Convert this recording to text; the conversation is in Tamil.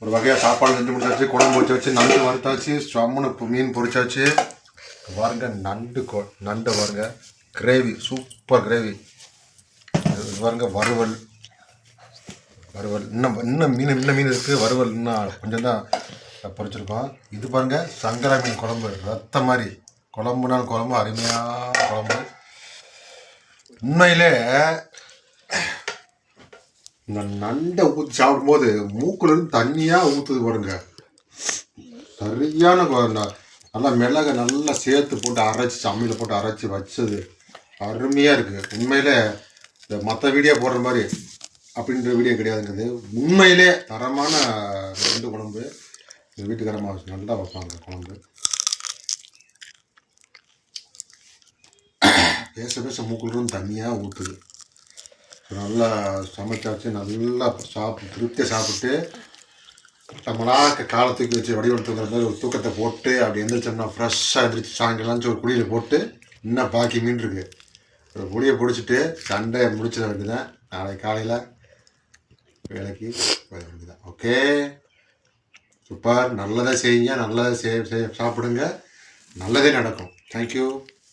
ஒரு வகையாக சாப்பாடு செஞ்சு முடிச்சாச்சு, குழம்பு வச்சு வச்சு, நண்டு வறுத்தாச்சு, சம்முன்னு மீன் பொரிச்சாச்சு. பாருங்க நண்டு பாருங்க, கிரேவி, சூப்பர் கிரேவி. பாருங்க வறுவல் இன்னும் மீன் இருக்குது. வறுவல் இன்னும் கொஞ்சம் தான் பொரிச்சிருக்கோம். இது பாருங்க சங்கரா மீன் குழம்பு, ரத்த மாதிரி குழம்புனாலும் குழம்பு, அருமையான குழம்பு. உண்மையிலே இந்த நண்டை ஊற்றி சாப்பிடும்போது மூக்குலேருந்து தண்ணியாக ஊற்றுது பாருங்க. சரியான நல்லா மிளகை நல்லா சேர்த்து போட்டு அரைச்சி, அம்மியில் போட்டு அரைச்சி வச்சது அருமையாக இருக்குது. உண்மையிலே இந்த மற்ற வீடியோ போடுற மாதிரி அப்படின்ற வீடியோ கிடையாதுங்கிறது. உண்மையிலே தரமான நண்டு குழம்பு. எங்கள் வீட்டுக்காரமாக நல்லா வைப்பாங்க குழம்பு. பேச பேச மூக்குலேருந்து தண்ணியாக ஊற்றுது. நல்லா சமைச்சாச்சு, நல்லா திருப்தியாக சாப்பிட்டு நம்மளாக காலை தூக்கி வச்சு வடிவெடுத்துக்கிற மாதிரி ஒரு தூக்கத்தை போட்டு அப்படி எந்திரிச்சோம்னா ஃப்ரெஷ்ஷாக எந்திரிச்சு சாயங்காலம் ஒரு குழியில் போட்டு இன்னும் பாக்கி மீன் இருக்குது, ஒரு குழியை பிடிச்சிட்டு சண்டையை முடிச்சிட வேண்டியதான். நாளைக்கு காலையில் வேலைக்கு போயிட வேண்டியதான். Okay, super. நல்லதை செய்யுங்க, நல்லதை சாப்பிடுங்க, நல்லதே நடக்கும். தேங்க்யூ.